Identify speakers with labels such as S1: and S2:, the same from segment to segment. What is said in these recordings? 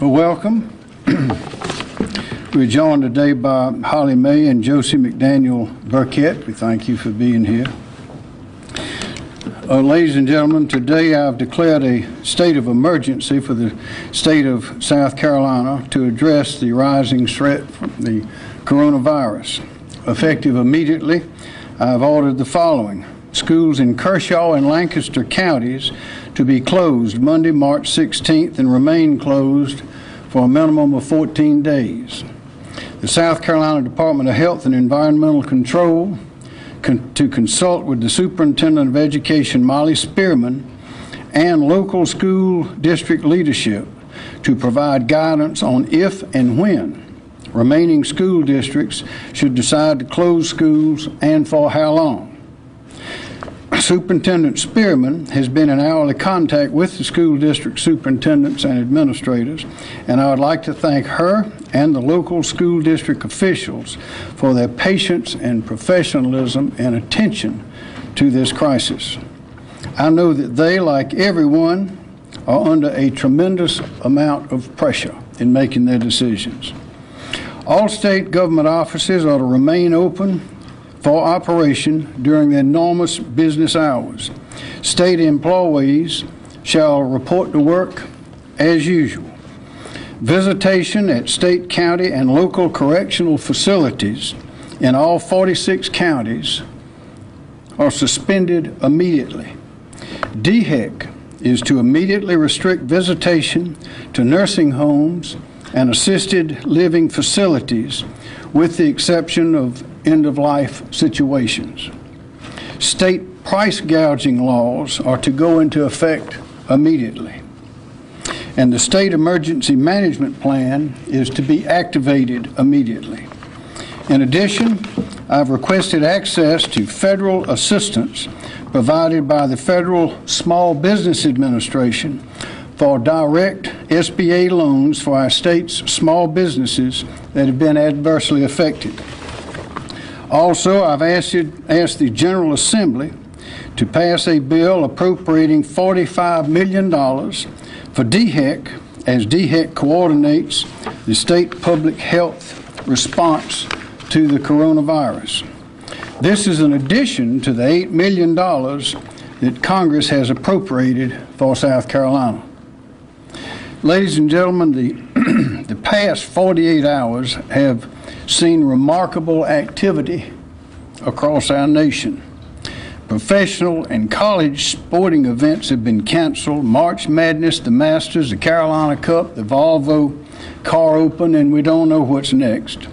S1: Well, welcome. We're joined today by Holly May and Josie McDaniel Burkett. We thank you for being here. Ladies and gentlemen, today I've declared a state of emergency for the state of South Carolina to address the rising threat from the coronavirus. Effective immediately, I've ordered the following. Schools in Kershaw and Lancaster counties to be closed Monday, March 16th and remain closed for a minimum of 14 days. The South Carolina Department of Health and Environmental Control to consult with the Superintendent of Education, Molly Spearman, and local school district leadership to provide guidance on if and when remaining school districts should decide to close schools and for how long. Superintendent Spearman has been in hourly contact with the school district superintendents and administrators, and I would like to thank her and the local school district officials for their patience and professionalism and attention to this crisis. I know that they, like everyone, are under a tremendous amount of pressure in making their decisions. All state government offices are to remain open for operation during the enormous business hours. State employees shall report to work as usual. Visitation at state, county, and local correctional facilities in all 46 counties are suspended immediately. DHEC is to immediately restrict visitation to nursing homes and assisted living facilities, with the exception of end-of-life situations. State price gouging laws are to go into effect immediately. And the state emergency management plan is to be activated immediately. In addition, I've requested access to federal assistance provided by the Federal Small Business Administration for direct SBA loans for our state's small businesses that have been adversely affected. Also, I've asked the General Assembly to pass a bill appropriating $45 million for DHEC as DHEC coordinates the state public health response to the coronavirus. This is in addition to the $8 million that Congress has appropriated for South Carolina. Ladies and gentlemen, the past 48 hours have seen remarkable activity across our nation. Professional and college sporting events have been canceled. March Madness, the Masters, the Carolina Cup, the Volvo Car Open, and we don't know what's next.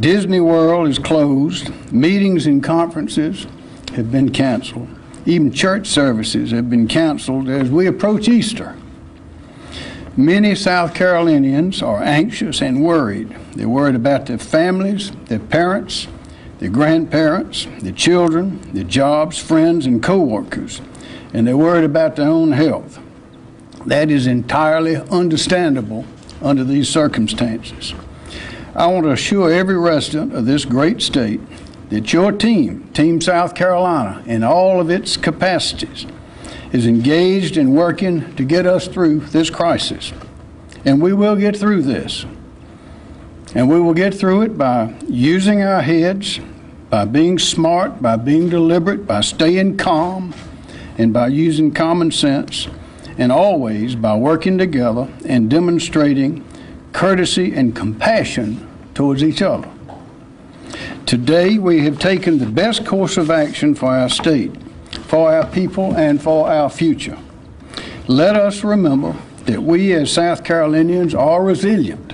S1: Disney World is closed. Meetings and conferences have been canceled. Even church services have been canceled as we approach Easter. Many South Carolinians are anxious and worried. They're worried about their families, their parents, their grandparents, their children, their jobs, friends, and co-workers, and they're worried about their own health. That is entirely understandable under these circumstances. I want to assure every resident of this great state that your team, Team South Carolina, in all of its capacities, is engaged in working to get us through this crisis. And we will get through this. And we will get through it by using our heads, by being smart, by being deliberate, by staying calm, and by using common sense, and always by working together and demonstrating courtesy and compassion towards each other. Today, we have taken the best course of action for our state, for our people, and for our future. Let us remember that we as South Carolinians are resilient.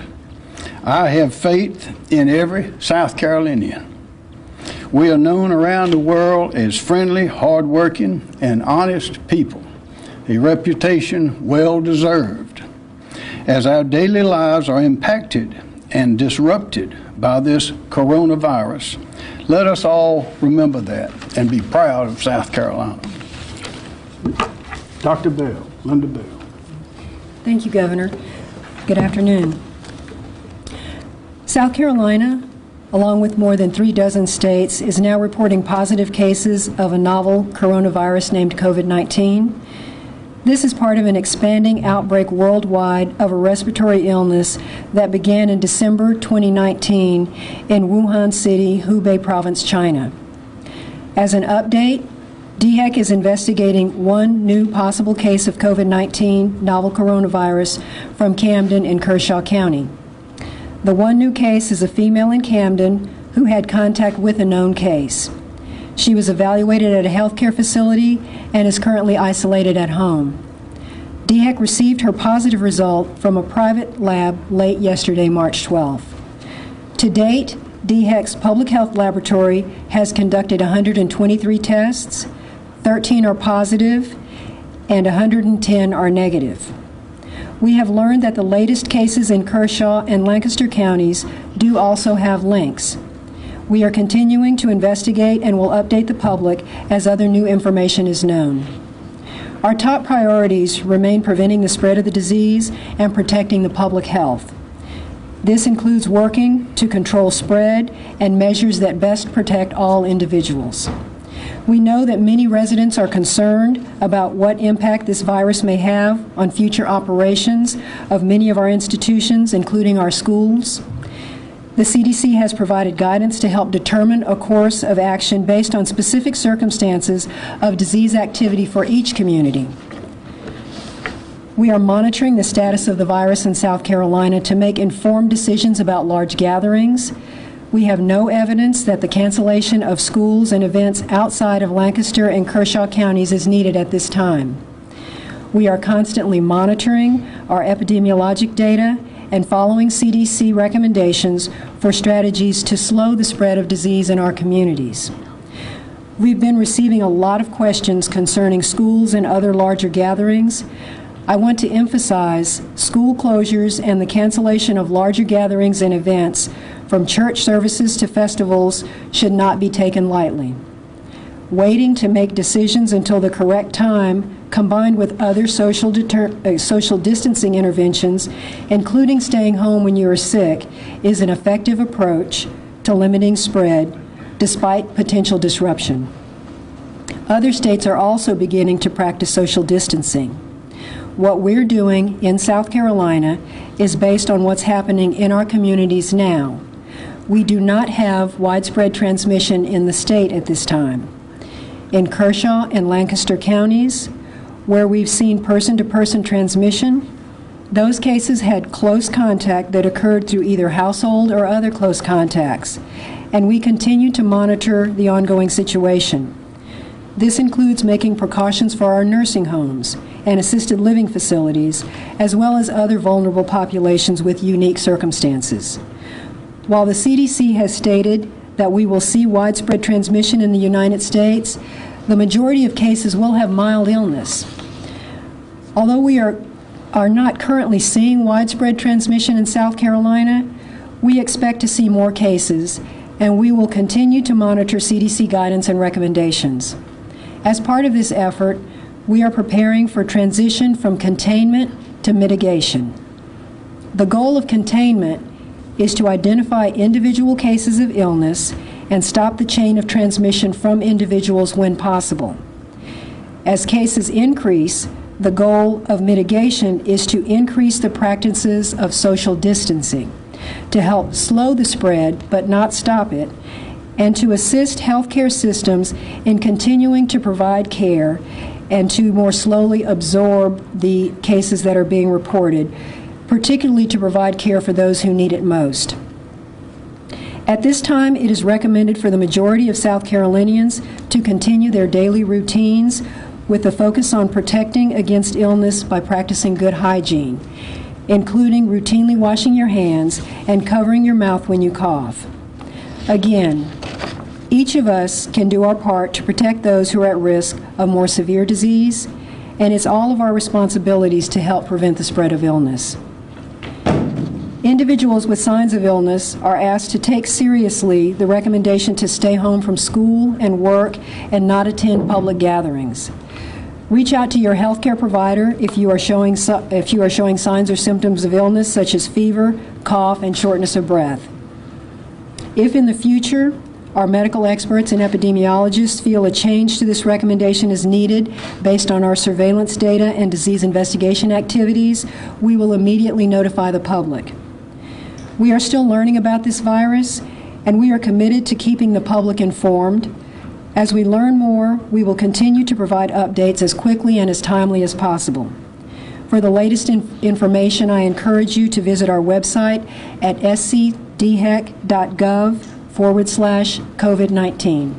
S1: I have faith in every South Carolinian. We are known around the world as friendly, hardworking, and honest people, a reputation well deserved. As our daily lives are impacted and disrupted by this coronavirus, let us all remember that and be proud of South Carolina. Dr. Bell, Linda Bell.
S2: Thank you, Governor. Good afternoon. South Carolina, along with more than 36 states, is now reporting positive cases of a novel coronavirus named COVID-19. This is part of an expanding outbreak worldwide of a respiratory illness that began in December 2019 in Wuhan City, Hubei Province, China. As an update, DHEC is investigating one new possible case of COVID-19 novel coronavirus from Camden in Kershaw County. The one new case is a female in Camden who had contact with a known case. She was evaluated at a healthcare facility and is currently isolated at home. DHEC received her positive result from a private lab late yesterday, March 12th. To date, DHEC's public health laboratory has conducted 123 tests, 13 are positive, and 110 are negative. We have learned that the latest cases in Kershaw and Lancaster counties do also have links. We are continuing to investigate and will update the public as other new information is known. Our top priorities remain preventing the spread of the disease and protecting the public health. This includes working to control spread and measures that best protect all individuals. We know that many residents are concerned about what impact this virus may have on future operations of many of our institutions, including our schools. The CDC has provided guidance to help determine a course of action based on specific circumstances of disease activity for each community. We are monitoring the status of the virus in South Carolina to make informed decisions about large gatherings. We have no evidence that the cancellation of schools and events outside of Lancaster and Kershaw counties is needed at this time. We are constantly monitoring our epidemiologic data and following CDC recommendations for strategies to slow the spread of disease in our communities. We've been receiving a lot of questions concerning schools and other larger gatherings. I want to emphasize school closures and the cancellation of larger gatherings and events, from church services to festivals, should not be taken lightly. Waiting to make decisions until the correct time, combined with other social distancing interventions, including staying home when you are sick, is an effective approach to limiting spread despite potential disruption. Other states are also beginning to practice social distancing. What we're doing in South Carolina is based on what's happening in our communities now. We do not have widespread transmission in the state at this time. In Kershaw and Lancaster counties, where we've seen person-to-person transmission, those cases had close contact that occurred through either household or other close contacts, and we continue to monitor the ongoing situation. This includes making precautions for our nursing homes and assisted living facilities, as well as other vulnerable populations with unique circumstances. While the CDC has stated that we will see widespread transmission in the United States, the majority of cases will have mild illness. Although we are not currently seeing widespread transmission in South Carolina, we expect to see more cases, and we will continue to monitor CDC guidance and recommendations. As part of this effort, we are preparing for transition from containment to mitigation. The goal of containment is to identify individual cases of illness and stop the chain of transmission from individuals when possible. As cases increase, the goal of mitigation is to increase the practices of social distancing, to help slow the spread but not stop it, and to assist healthcare systems in continuing to provide care and to more slowly absorb the cases that are being reported, particularly to provide care for those who need it most. At this time, it is recommended for the majority of South Carolinians to continue their daily routines with the focus on protecting against illness by practicing good hygiene, including routinely washing your hands and covering your mouth when you cough. Again, each of us can do our part to protect those who are at risk of more severe disease, and it's all of our responsibilities to help prevent the spread of illness. Individuals with signs of illness are asked to take seriously the recommendation to stay home from school and work and not attend public gatherings. Reach out to your healthcare provider if you are showing signs or symptoms of illness such as fever, cough, and shortness of breath. If in the future Our medical experts and epidemiologists feel a change to this recommendation is needed based on our surveillance data and disease investigation activities. We will immediately notify the public. We are still learning about this virus, and we are committed to keeping the public informed. As we learn more, we will continue to provide updates as quickly and as timely as possible. For the latest information, I encourage you to visit our website at scdhec.gov/COVID-19.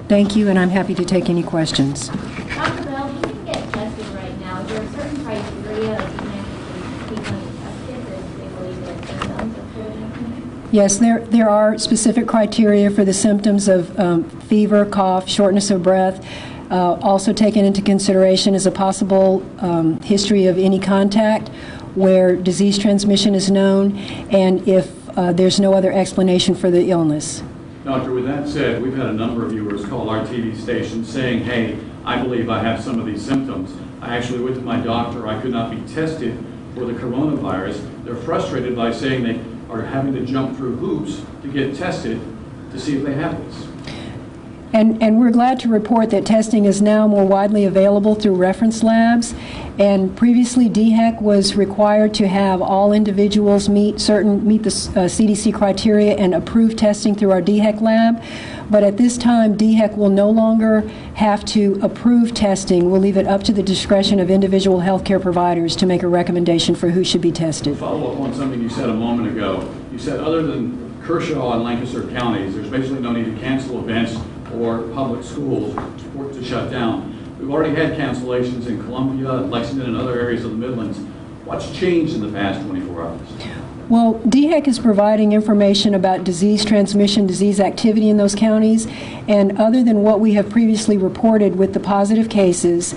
S2: Thank you, and I'm happy to take any questions.
S3: Dr. Bell, you can get tested right now. Is there a certain criteria of even if people get tested if they believe they have symptoms of COVID-19?
S2: Yes, there are specific criteria for the symptoms of fever, cough, shortness of breath. Also taken into consideration is a possible history of any contact where disease transmission is known, and if there's no other explanation for the illness.
S4: Doctor, with that said, we've had a number of viewers call our TV station saying, hey, I believe I have some of these symptoms. I actually went to my doctor. I could not be tested for the coronavirus. They're frustrated by saying they are having to jump through hoops to get tested to see if they have this.
S2: And we're glad to report that testing is now more widely available through reference labs. And previously, DHEC was required to have all individuals meet the CDC criteria and approve testing through our DHEC lab. But at this time, DHEC will no longer have to approve testing. We'll leave it up to the discretion of individual healthcare providers to make a recommendation for who should be tested.
S4: Follow up on something you said a moment ago. You said other than Kershaw and Lancaster counties, there's basically no need to cancel events or public schools to shut down. We've already had cancellations in Columbia, Lexington, and other areas of the Midlands. What's changed in the past 24 hours?
S2: Well, DHEC is providing information about disease transmission, disease activity in those counties, and other than what we have previously reported with the positive cases,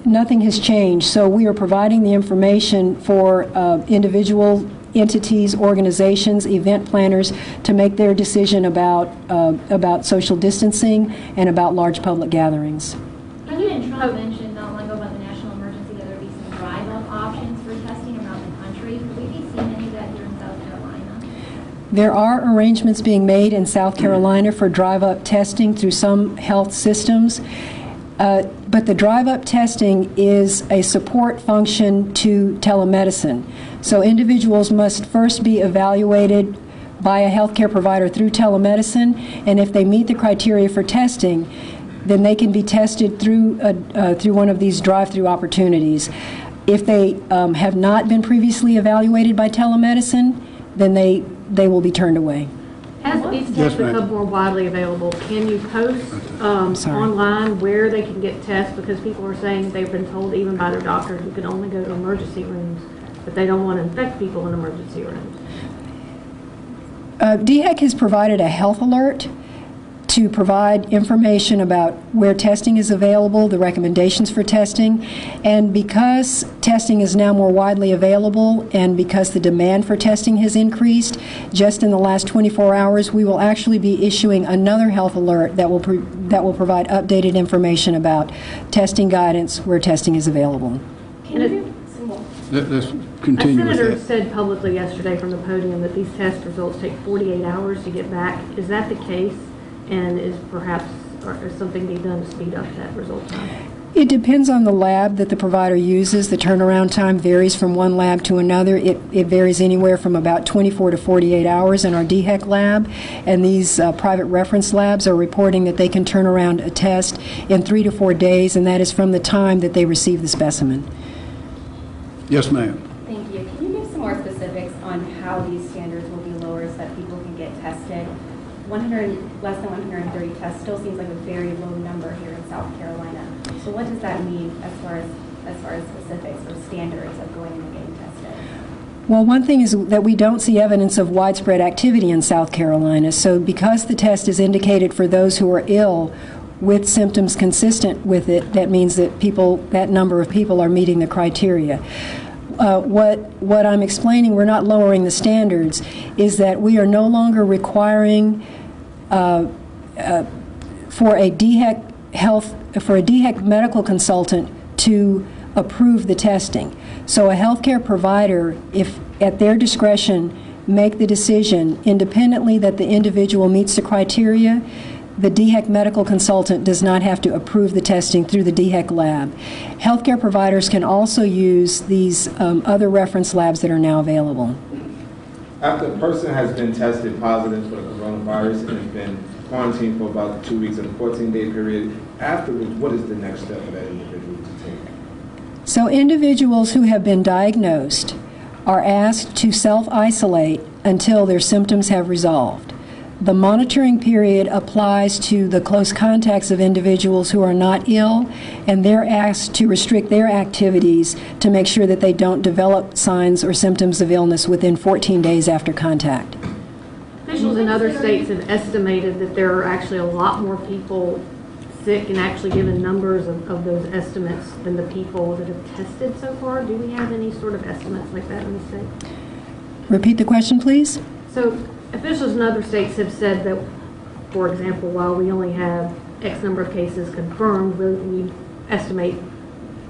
S2: nothing has changed. So we are providing the information for individual entities, organizations, event planners to make their decision about social distancing and about large public gatherings.
S3: President Trump mentioned not long ago about the national emergency that there would be some drive-up options for testing around the country. Could we be seeing any of that here in South Carolina?
S2: There are arrangements being made in South Carolina for drive-up testing through some health systems. But the drive-up testing is a support function to telemedicine. So individuals must first be evaluated by a healthcare provider through telemedicine, and if they meet the criteria for testing, then they can be tested through one of these drive-through opportunities. If they have not been previously evaluated by telemedicine, then they will be turned away.
S5: As these tests become more widely available, can you post online where they can get tests? Because people are saying they've been told even by their doctors you can only go to emergency rooms, but they don't want to infect people in emergency rooms.
S2: DHEC has provided a health alert to provide information about where testing is available, the recommendations for testing, and because testing is now more widely available and because the demand for testing has increased, just in the last 24 hours, we will actually be issuing another health alert that will provide updated information about testing guidance where testing is available.
S3: Can you do some more?
S1: Let's
S5: A
S1: continue with
S5: senator
S1: that.
S5: said publicly yesterday from the podium that these test results take 48 hours to get back. Is that the case? And is perhaps or is something being done to speed up that result time?
S2: It depends on the lab that the provider uses. The turnaround time varies from one lab to another. It varies anywhere from about 24 to 48 hours in our DHEC lab, and these private reference labs are reporting that they can turn around a test in 3 to 4 days, and that is from the time that they receive the specimen.
S1: Yes, ma'am.
S6: Thank you. Can you give some more specifics on how these standards will be lowered so that people can get tested? Less than 130 tests still seems like a very low number here in South Carolina. So what does that mean as far as specifics or standards of going and getting tested?
S2: Well, one thing is that we don't see evidence of widespread activity in South Carolina. So because the test is indicated for those who are ill with symptoms consistent with it, that means that that number of people are meeting the criteria. What I'm explaining, we're not lowering the standards, is that we are no longer requiring for a DHEC medical consultant to approve the testing. So a healthcare provider, if at their discretion, make the decision independently that the individual meets the criteria, the DHEC medical consultant does not have to approve the testing through the DHEC lab. Healthcare providers can also use these other reference labs that are now available.
S7: After a person has been tested positive for the coronavirus and has been quarantined for about 2 weeks in a 14-day period, afterwards, what is the next step for that individual to take?
S2: So individuals who have been diagnosed are asked to self-isolate until their symptoms have resolved. The monitoring period applies to the close contacts of individuals who are not ill, and they're asked to restrict their activities to make sure that they don't develop signs or symptoms of illness within 14 days after contact.
S5: Officials in other states have estimated that there are actually a lot more people sick and actually given numbers of those estimates than the people that have tested so far. Do we have any sort of estimates like that in the state?
S2: Repeat the question, please.
S5: So officials in other states have said that, for example, while we only have X number of cases confirmed, we estimate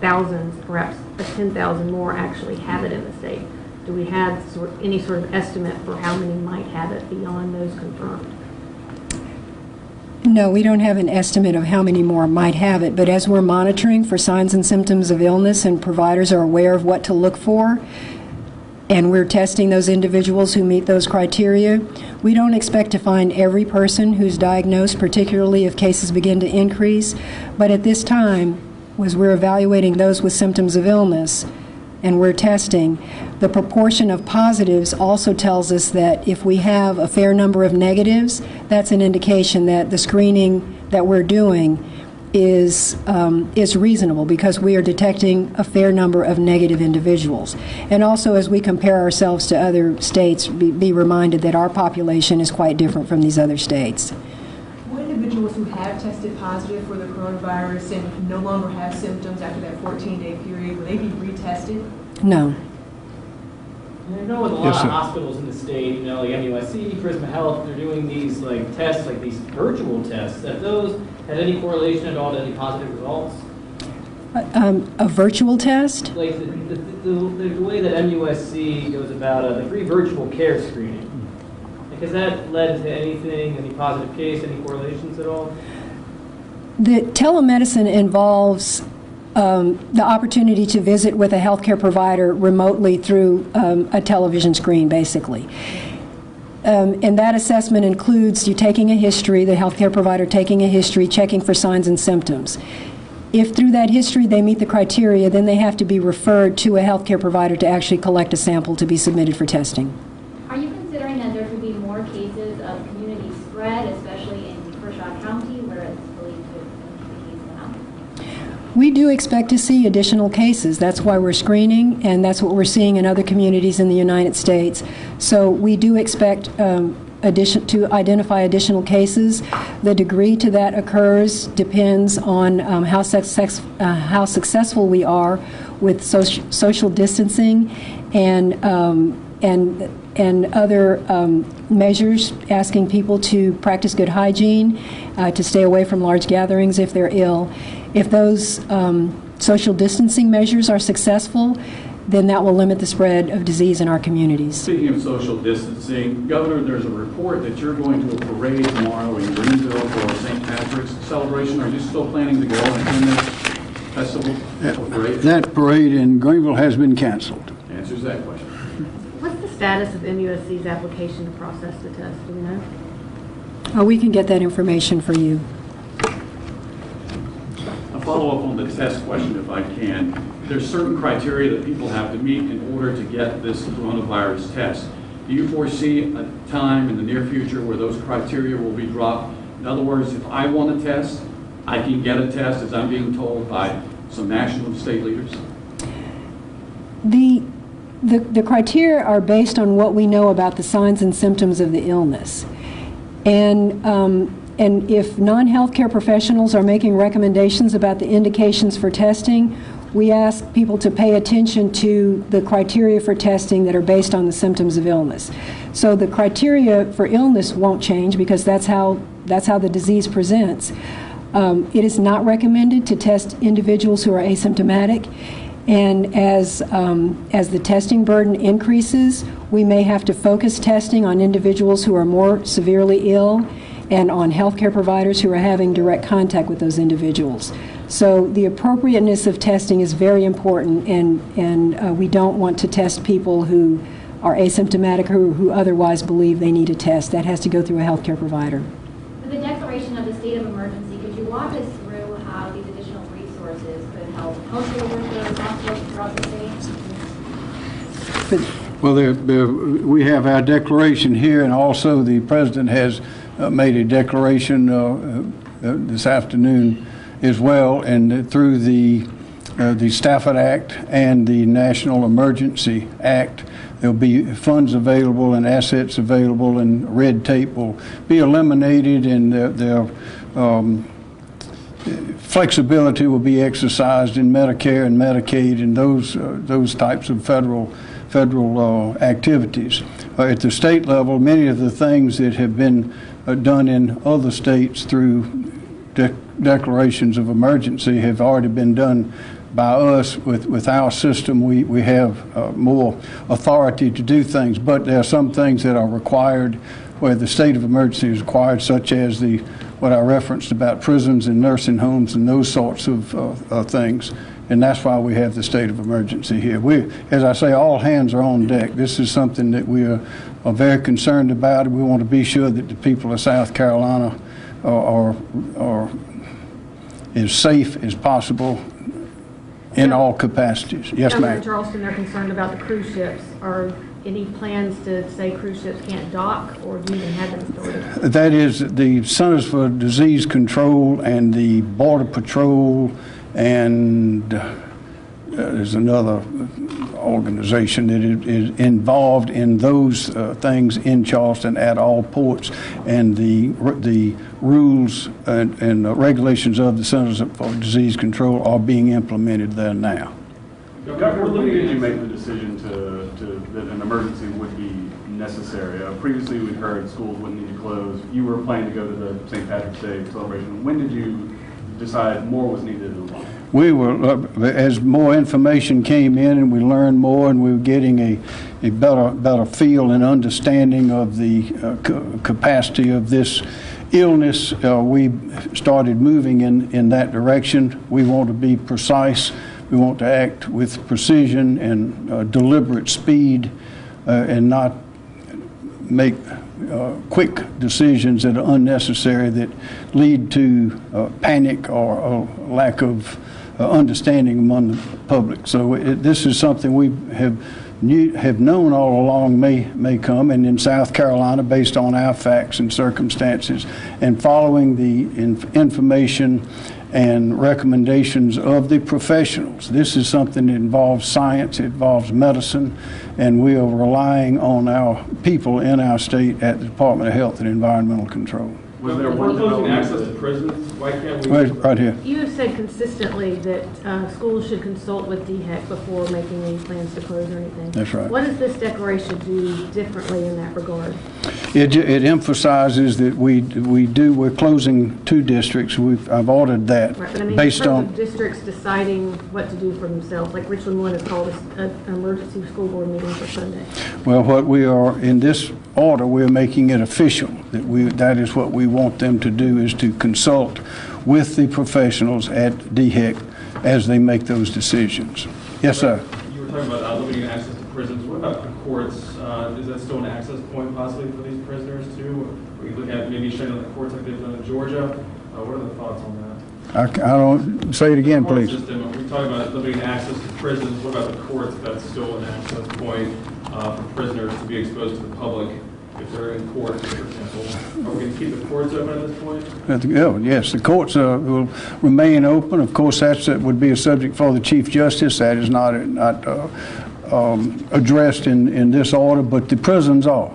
S5: thousands, perhaps 10,000 more actually have it in the state. Do we have any sort of estimate for how many might have it beyond those confirmed?
S2: No, we don't have an estimate of how many more might have it, but as we're monitoring for signs and symptoms of illness and providers are aware of what to look for, and we're testing those individuals who meet those criteria, we don't expect to find every person who's diagnosed, particularly if cases begin to increase. But at this time, as we're evaluating those with symptoms of illness and we're testing, the proportion of positives also tells us that if we have a fair number of negatives, that's an indication that the screening that we're doing is reasonable because we are detecting a fair number of negative individuals. And also, as we compare ourselves to other states, be reminded that our population is quite different from these other states.
S8: Will individuals who have tested positive for the coronavirus and no longer have symptoms after that 14-day period, will they be retested?
S2: No.
S9: I know with a lot
S1: Yes,
S9: of
S1: sir.
S9: hospitals in the state, like MUSC, Prisma Health, they're doing these tests, like these virtual tests. Have those had any correlation at all to any positive results?
S2: A virtual test?
S9: Like the way that MUSC goes about the free virtual care screening. Like, has that led to anything, any positive case, any correlations at all?
S2: The telemedicine involves the opportunity to visit with a healthcare provider remotely through a television screen, basically. And that assessment includes you taking a history, the healthcare provider taking a history, checking for signs and symptoms. If through that history they meet the criteria, then they have to be referred to a healthcare provider to actually collect a sample to be submitted for testing.
S3: Are you considering that there could be more cases of community spread, especially in Kershaw County, where it's believed to be the case now?
S2: We do expect to see additional cases. That's why we're screening, and that's what we're seeing in other communities in the United States. So we do expect to identify additional cases. The degree to that occurs depends on how successful we are with social distancing and other measures, asking people to practice good hygiene, to stay away from large gatherings if they're ill. If those social distancing measures are successful, then that will limit the spread of disease in our communities.
S4: Speaking of social distancing, Governor, there's a report that you're going to a parade tomorrow in Greenville for St. Patrick's celebration. Are you still planning to go and attend this festival or parade?
S1: That parade in Greenville has been canceled.
S4: Answers that question.
S5: What's the status of MUSC's application to process the test? Do we know?
S2: Oh, we can get that information for you.
S4: A follow-up on the test question, if I can. There's certain criteria that people have to meet in order to get this coronavirus test. Do you foresee a time in the near future where those criteria will be dropped? In other words, if I want a test, I can get a test, as I'm being told by some national and state leaders?
S2: The criteria are based on what we know about the signs and symptoms of the illness. And if non-healthcare professionals are making recommendations about the indications for testing, we ask people to pay attention to the criteria for testing that are based on the symptoms of illness. So the criteria for illness won't change because that's how the disease presents. It is not recommended to test individuals who are asymptomatic, And as the testing burden increases, we may have to focus testing on individuals who are more severely ill and on healthcare providers who are having direct contact with those individuals. So the appropriateness of testing is very important, and we don't want to test people who are asymptomatic or who otherwise believe they need a test. That has to go through a healthcare provider.
S3: With the declaration of the state of emergency, could you walk us through how these additional resources could help healthcare workers, hospitals throughout the state?
S1: Well, we have our declaration here, and also the president has made a declaration this afternoon as well, and through the Stafford Act and the National Emergency Act, there'll be funds available and assets available, and red tape will be eliminated, and their flexibility will be exercised in Medicare and Medicaid and those types of federal activities. At the state level, many of the things that have been done in other states through declarations of emergency have already been done by us. With our system, we have more authority to do things, but there are some things that are required where the state of emergency is required, such as what I referenced about prisons and nursing homes and those sorts of things. And that's why we have the state of emergency here. As I say, all hands are on deck. This is something that we are very concerned about. We want to be sure that the people of South Carolina are as safe as possible in all capacities. Yes,
S5: Down in
S1: ma'am.
S5: Charleston, they're concerned about the cruise ships. Are any plans to say cruise ships can't dock, or do you even have them stored?
S1: That is the Centers for Disease Control and the Border Patrol, and there's another organization that is involved in those things in Charleston at all ports, and the rules and regulations of the Centers for Disease Control are being implemented there now.
S10: Governor, when did you make the decision that an emergency would be necessary? Previously, we'd heard schools wouldn't need to close. You were planning to go to the St. Patrick's Day celebration. When did you decide more was needed in the law?
S1: We were, as more information came in and we learned more, and we were getting a better feel and understanding of the capacity of this illness, we started moving in that direction. We want to be precise. We want to act with precision and deliberate speed, and not make quick decisions that are unnecessary that lead to panic or lack of understanding among the public. So this is something we have known all along may come, and in South Carolina, based on our facts and circumstances, and following the information and recommendations of the professionals. This is something that involves science, it involves medicine, and we are relying on our people in our state at the Department of Health and Environmental Control.
S10: Was there one closing access to prisons? Why can't we?
S1: Right here.
S5: You have said consistently that schools should consult with DHEC before making any plans to close or anything.
S1: That's right.
S5: What does this declaration do differently in that regard?
S1: It emphasizes that we're closing 2 districts. I've ordered that
S5: Right, but I mean,
S1: based
S5: in terms
S1: on.
S5: of districts deciding what to do for themselves, like Richland 1 is called an emergency school board meeting for Sunday.
S1: Well, what we are, in this order, we're making it official, that is what we want them to do, is to consult with the professionals at DHEC as they make those decisions. Yes, sir.
S10: You were talking about limiting access to prisons. What about the courts? Is that still an access point possibly for these prisoners too? Or you look at maybe shutting down the courts like they've done in Georgia? What are the thoughts on that?
S1: I don't, say it again, please.
S10: System, we're talking about limiting access to prisons. What about the courts? That's still an access point for prisoners to be exposed to the public if they're in court, for example. Are we going to keep the courts open at this point?
S1: Oh, yes, the courts will remain open. Of course, that would be a subject for the Chief Justice. That is not addressed in this order, but the prisons are,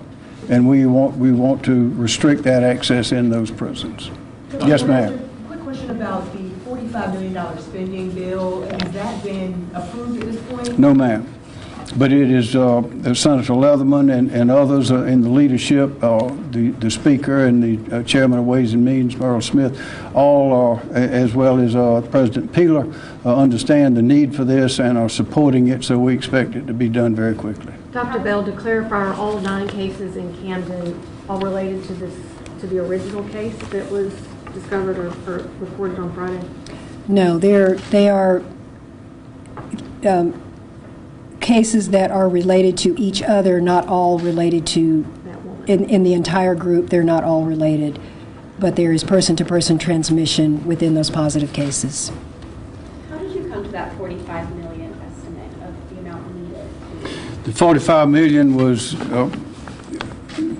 S1: and we want to restrict that access in those prisons. Yes, ma'am.
S8: Quick question about the $45 million spending bill. Has that been approved at this point?
S1: No, ma'am. But it is Senator Leatherman and others in the leadership, the Speaker and the Chairman of Ways and Means, Merle Smith, all are, as well as President Peeler, understand the need for this and are supporting it, so we expect it to be done very quickly.
S5: Dr. Bell, to clarify, are all 9 cases in Camden all related to the original case that was discovered or reported on Friday?
S2: No, they are cases that are related to each other, not all related to,
S5: That woman.
S2: in the entire group, they're not all related. But there is person-to-person transmission within those positive cases.
S6: How did you come to that 45 million estimate of the amount needed?
S1: The 45 million was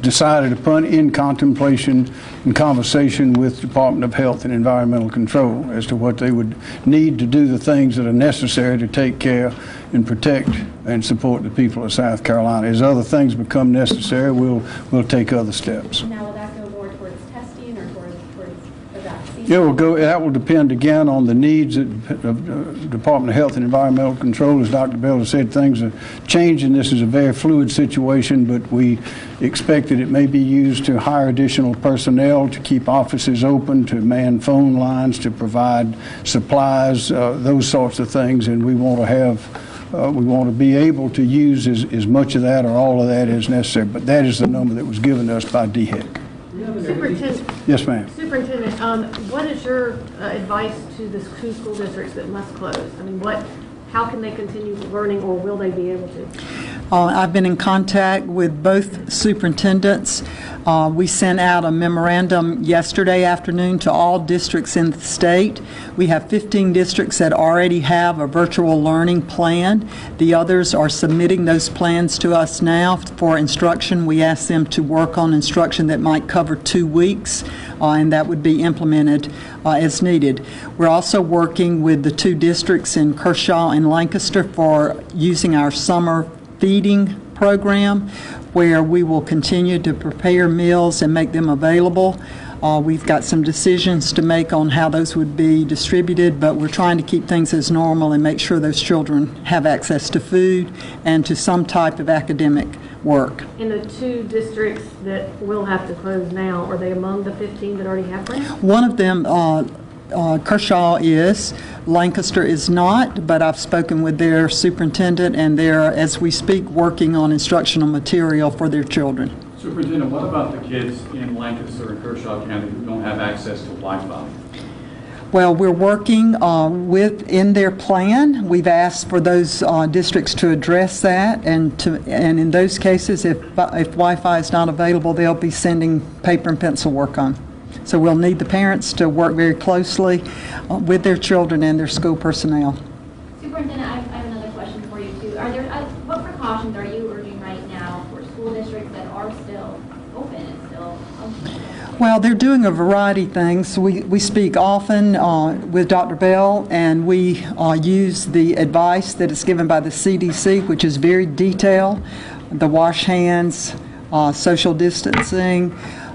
S1: decided upon in contemplation and conversation with Department of Health and Environmental Control as to what they would need to do the things that are necessary to take care and protect and support the people of South Carolina. As other things become necessary, we'll take other steps.
S6: Now, will that go more towards testing or towards the vaccine?
S1: That will depend again on the needs of Department of Health and Environmental Control. As Dr. Bell has said, things are changing. This is a very fluid situation, but we expect that it may be used to hire additional personnel, to keep offices open, to man phone lines, to provide supplies, those sorts of things. And we want to be able to use as much of that or all of that as necessary. But that is the number that was given to us by DHEC.
S5: Superintendent,
S1: Yes, ma'am.
S5: what is your advice to the two school districts that must close? I mean, how can they continue learning, or will they be able to?
S11: I've been in contact with both superintendents. We sent out a memorandum yesterday afternoon to all districts in the state. We have 15 districts that already have a virtual learning plan. The others are submitting those plans to us now for instruction. We asked them to work on instruction that might cover 2 weeks, and that would be implemented as needed. We're also working with the 2 districts in Kershaw and Lancaster for using our summer feeding program, where we will continue to prepare meals and make them available. We've got some decisions to make on how those would be distributed, but we're trying to keep things as normal and make sure those children have access to food and to some type of academic work.
S5: In the 2 districts that will have to close now, are they among the 15 that already have plans?
S11: One of them, Kershaw is, Lancaster is not, but I've spoken with their superintendent, and they're, as we speak, working on instructional material for their children.
S4: Superintendent, what about the kids in Lancaster and Kershaw County who don't have access to Wi-Fi?
S11: Well, we're working in their plan. We've asked for those districts to address that, and in those cases, if Wi-Fi is not available, they'll be sending paper and pencil work on. So we'll need the parents to work very closely with their children and their school personnel.
S3: Superintendent, I have another question for you too. What precautions are you urging right now for school districts that are still open and still functioning?
S11: Well, they're doing a variety of things. We speak often with Dr. Bell, and we use the advice that is given by the CDC, which is very detailed: the wash hands, social distancing,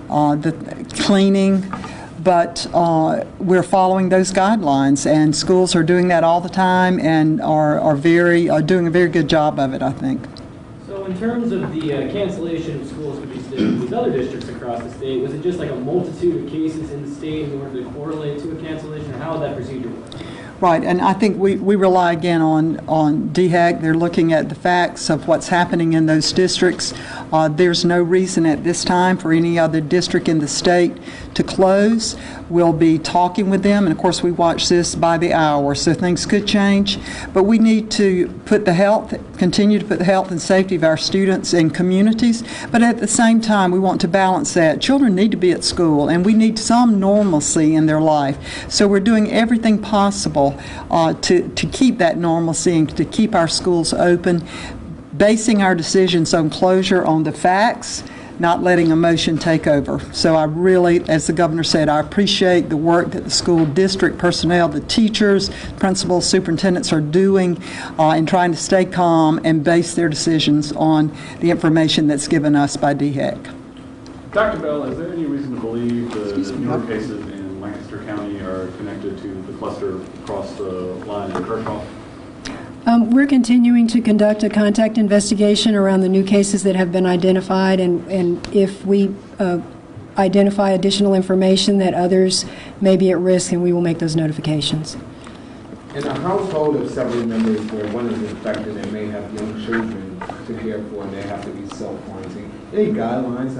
S11: the cleaning, but we're following those guidelines, and schools are doing that all the time and are doing a very good job of it, I think.
S9: So in terms of the cancellation of schools for these other districts across the state, was it just like a multitude of cases in the state in order to correlate to a cancellation, or how would that procedure work?
S11: Right, and I think we rely again on DHEC. They're looking at the facts of what's happening in those districts. There's no reason at this time for any other district in the state to close. We'll be talking with them, and of course we watch this by the hour, so things could change. But we need to continue to put the health and safety of our students and communities, but at the same time we want to balance that. Children need to be at school, and we need some normalcy in their life. So we're doing everything possible to keep that normalcy and to keep our schools open, basing our decisions on closure on the facts, not letting emotion take over. So I really, as the governor said, I appreciate the work that the school district personnel, the teachers, principals, superintendents are doing in trying to stay calm and base their decisions on the information that's given us by DHEC.
S10: Dr. Bell, is there any reason to believe the newer cases in Lancaster County are connected to the cluster across the line in Kershaw?
S2: We're continuing to conduct a contact investigation around the new cases that have been identified, and if we identify additional information that others may be at risk, and we will make those notifications.
S7: In a household of several members where one is infected and may have young children to care for and they have to be self-quarantined, any guidelines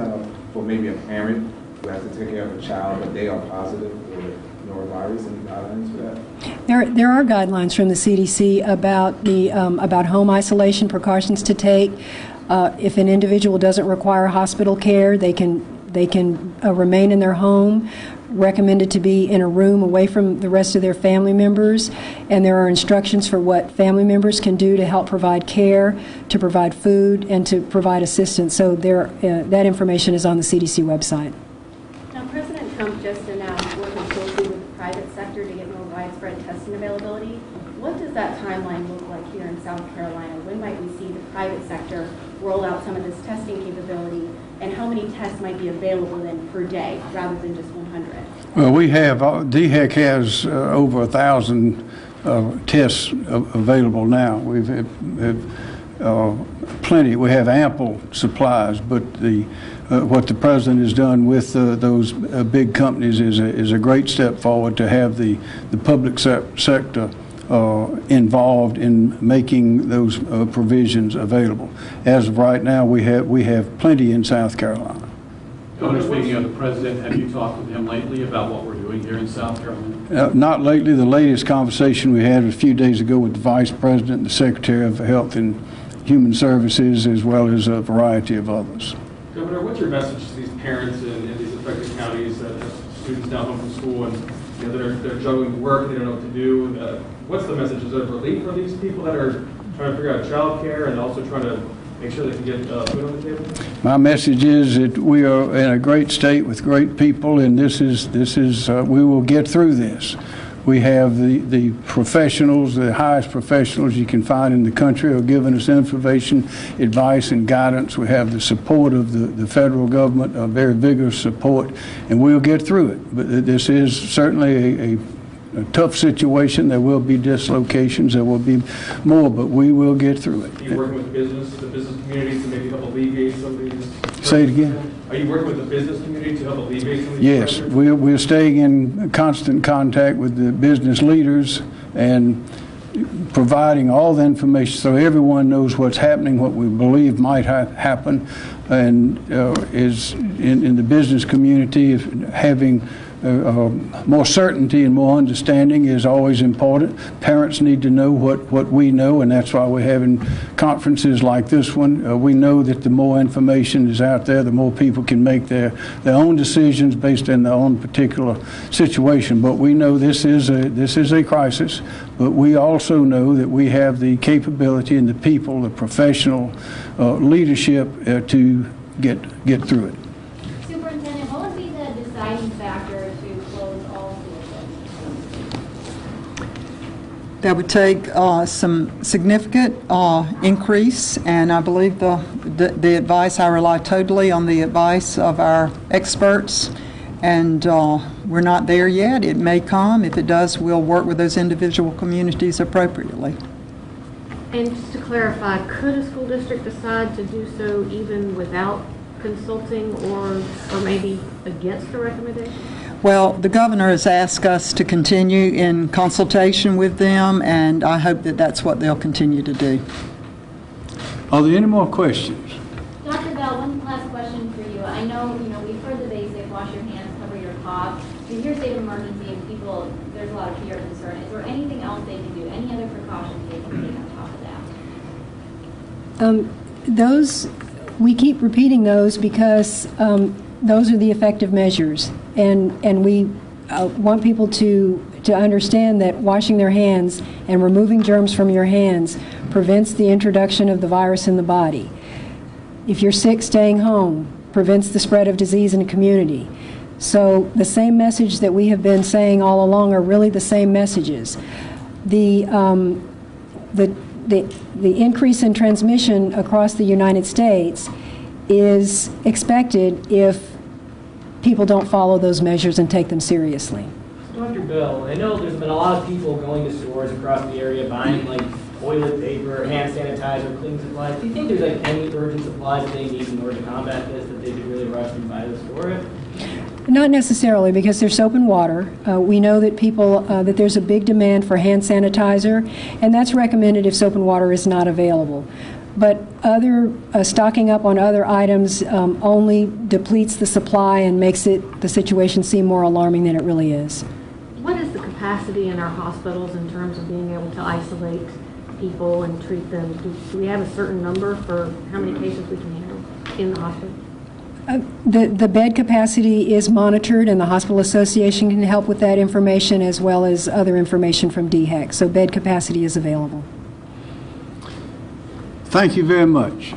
S7: for maybe a parent who has to take care of a child but they are positive for norovirus? Any guidelines for that?
S2: There are guidelines from the CDC about home isolation precautions to take. If an individual doesn't require hospital care, they can remain in their home, recommended to be in a room away from the rest of their family members, and there are instructions for what family members can do to help provide care, to provide food, and to provide assistance. So that information is on the CDC website.
S6: Now, President Trump just announced working closely with the private sector to get more widespread testing availability. What does that timeline look like here in South Carolina? When might we see the private sector roll out some of this testing capability, and how many tests might be available then per day rather than just 100?
S1: Well, we have, DHEC has over 1,000 tests available now. We've plenty, we have ample supplies, but what the president has done with those big companies is a great step forward to have the public sector involved in making those provisions available. As of right now, we have plenty in South Carolina.
S4: Governor, speaking of the president, have you talked with him lately about what we're doing here in South Carolina?
S1: Not lately. The latest conversation we had a few days ago with the Vice President, the Secretary of Health and Human Services, as well as a variety of others.
S10: Governor, what's your message to these parents in these affected counties that have students now home from school and they're juggling work, they don't know what to do? What's the message? Is there relief for these people that are trying to figure out child care and also trying to make sure they can get food on the table?
S1: My message is that we are in a great state with great people, and this is we will get through this. We have the professionals, the highest professionals you can find in the country, are giving us information, advice, and guidance. We have the support of the federal government, a very vigorous support, and we'll get through it. But this is certainly a tough situation. There will be dislocations. There will be more, but we will get through it.
S10: Are you working with the business community to maybe help alleviate some of these?
S1: Say it again.
S10: Are you working with the business community to help alleviate some of these?
S1: Yes,
S10: pressures?
S1: we're staying in constant contact with the business leaders and providing all the information so everyone knows what's happening, what we believe might happen, and is in the business community, having more certainty and more understanding is always important. Parents need to know what we know, and that's why we're having conferences like this one. We know that the more information is out there, the more people can make their own decisions based on their own particular situation. But we know this is a crisis, but we also know that we have the capability and the people, the professional leadership to get through it.
S3: Superintendent, what would be the deciding factor to close all schools?
S11: That would take some significant increase, and I believe the advice, I rely totally on the advice of our experts, and we're not there yet. It may come. If it does, we'll work with those individual communities appropriately.
S5: And just to clarify, could a school district decide to do so even without consulting or maybe against the recommendation?
S11: Well, the governor has asked us to continue in consultation with them, and I hope that that's what they'll continue to do.
S1: Are there any more questions?
S3: Dr. Bell, one last question for you. I know, we've heard the basic, wash your hands, cover your cough. We hear state of emergency and people, there's a lot of fear and concern. Is there anything else they can do? Any other precautions they can take on top of that?
S2: We keep repeating those because those are the effective measures, and we want people to understand that washing their hands and removing germs from your hands prevents the introduction of the virus in the body. If you're sick, staying home prevents the spread of disease in a community. So the same message that we have been saying all along are really the same messages. The increase in transmission across the United States is expected if people don't follow those measures and take them seriously.
S9: Dr. Bell, I know there's been a lot of people going to stores across the area buying like toilet paper, hand sanitizer, cleaning supplies. Do you think there's like any urgent supplies that they need in order to combat this that they should really rush and buy this for it?
S2: Not necessarily, because there's soap and water. We know that that there's a big demand for hand sanitizer, and that's recommended if soap and water is not available. But stocking up on other items only depletes the supply and makes the situation seem more alarming than it really is.
S5: What is the capacity in our hospitals in terms of being able to isolate people and treat them? Do we have a certain number for how many cases we can handle in the hospital?
S2: The bed capacity is monitored, and the Hospital Association can help with that information as well as other information from DHEC. So bed capacity is available.
S1: Thank you very much.